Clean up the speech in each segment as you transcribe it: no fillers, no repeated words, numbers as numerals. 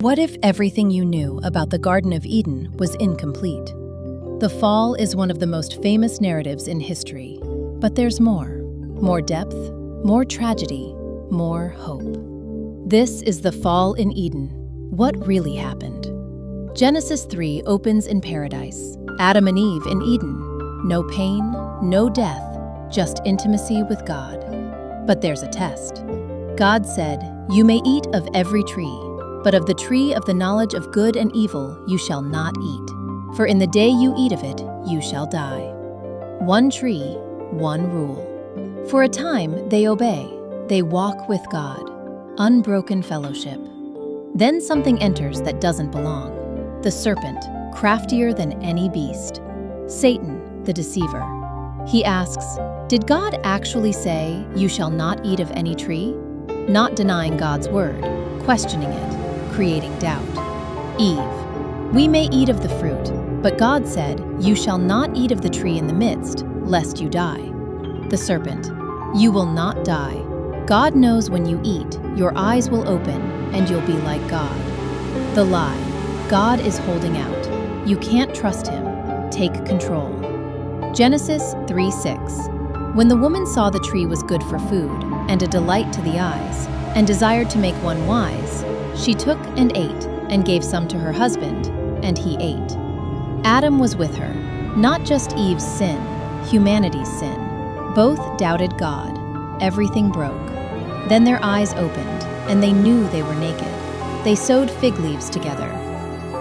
What if everything you knew about the Garden of Eden was incomplete? The fall is one of the most famous narratives in history, but there's more. More depth, more tragedy, more hope. This is the fall in Eden. What really happened? Genesis 3 opens in paradise. Adam and Eve in Eden. No pain, no death, just intimacy with God. But there's a test. God said, "You may eat of every tree, but of the tree of the knowledge of good and evil you shall not eat. For in the day you eat of it, you shall die." One tree, one rule. For a time, they obey. They walk with God. Unbroken fellowship. Then something enters that doesn't belong. The serpent, craftier than any beast. Satan, the deceiver. He asks, "Did God actually say, 'You shall not eat of any tree'?" Not denying God's word, questioning it, creating doubt. Eve, "We may eat of the fruit, but God said, 'You shall not eat of the tree in the midst, lest you die.'" The serpent, "You will not die. God knows when you eat, your eyes will open, and you'll be like God." The lie, "God is holding out. You can't trust him. Take control." Genesis 3:6. When the woman saw the tree was good for food, and a delight to the eyes, and desired to make one wise, she took and ate, and gave some to her husband, and he ate. Adam was with her. Not just Eve's sin, humanity's sin. Both doubted God. Everything broke. Then their eyes opened, and they knew they were naked. They sewed fig leaves together.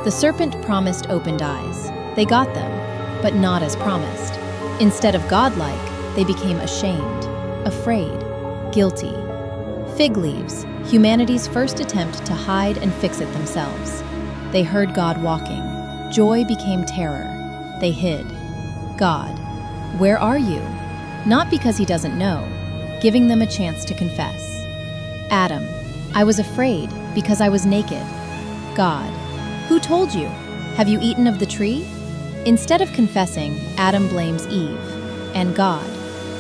The serpent promised opened eyes. They got them, but not as promised. Instead of godlike, they became ashamed, afraid, guilty. Fig leaves, humanity's first attempt to hide and fix it themselves. They heard God walking. Joy became terror. They hid. God, where are you? Not because he doesn't know, giving them a chance to confess. Adam, I was afraid because I was naked. God, who told you? Have you eaten of the tree? Instead of confessing, Adam blames Eve. And God,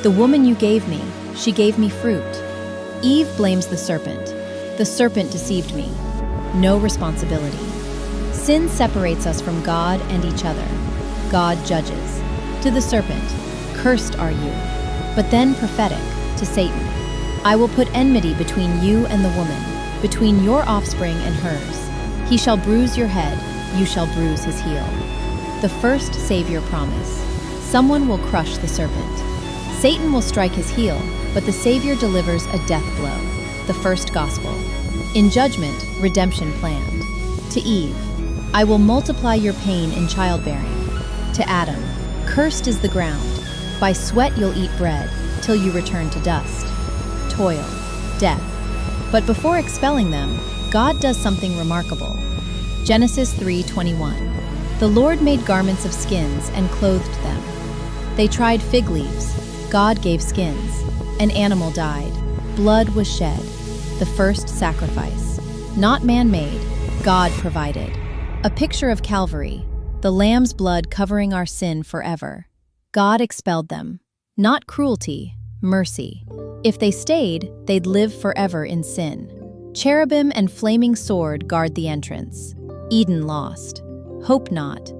the woman you gave me, she gave me fruit. Eve blames the serpent. The serpent deceived me. No responsibility. Sin separates us from God and each other. God judges. To the serpent, "Cursed are you." But then prophetic, to Satan, "I will put enmity between you and the woman, between your offspring and hers. He shall bruise your head, you shall bruise his heel." The first Savior promise. Someone will crush the serpent. Satan will strike his heel, but the Savior delivers a death blow. The first gospel. In judgment, redemption planned. To Eve, "I will multiply your pain in childbearing." To Adam, "Cursed is the ground. By sweat you'll eat bread, till you return to dust." Toil, death. But before expelling them, God does something remarkable. Genesis 3:21. The Lord made garments of skins and clothed them. They tried fig leaves. God gave skins. An animal died. Blood was shed. The first sacrifice. Not man-made, God provided. A picture of Calvary, the Lamb's blood covering our sin forever. God expelled them. Not cruelty, mercy. If they stayed, they'd live forever in sin. Cherubim and flaming sword guard the entrance. Eden lost. Hope not.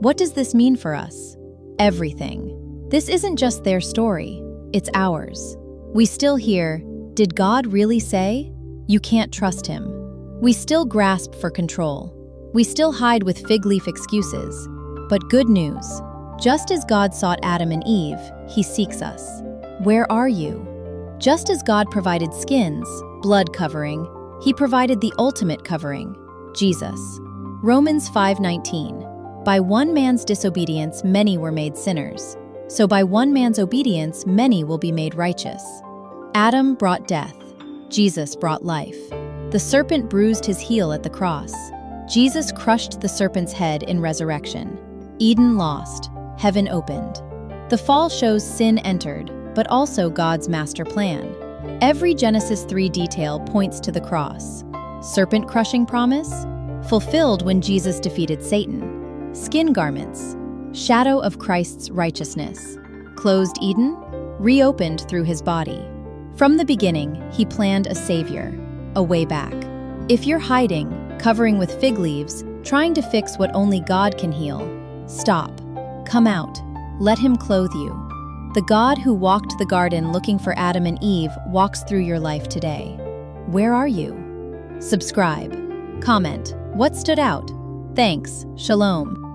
What does this mean for us? Everything. This isn't just their story, it's ours. We still hear, "Did God really say?" You can't trust him. We still grasp for control. We still hide with fig leaf excuses. But good news. Just as God sought Adam and Eve, he seeks us. Where are you? Just as God provided skins, blood covering, he provided the ultimate covering, Jesus. Romans 5:19. By one man's disobedience many were made sinners. So by one man's obedience many will be made righteous. Adam brought death. Jesus brought life. The serpent bruised his heel at the cross. Jesus crushed the serpent's head in resurrection. Eden lost. Heaven opened. The fall shows sin entered, but also God's master plan. Every Genesis 3 detail points to the cross. Serpent-crushing promise? Fulfilled when Jesus defeated Satan. Skin garments? Shadow of Christ's righteousness. Closed Eden? Reopened through his body. From the beginning, he planned a savior, a way back. If you're hiding, covering with fig leaves, trying to fix what only God can heal, stop. Come out. Let him clothe you. The God who walked the garden looking for Adam and Eve walks through your life today. Where are you? Subscribe. Comment. What stood out? Thanks. Shalom.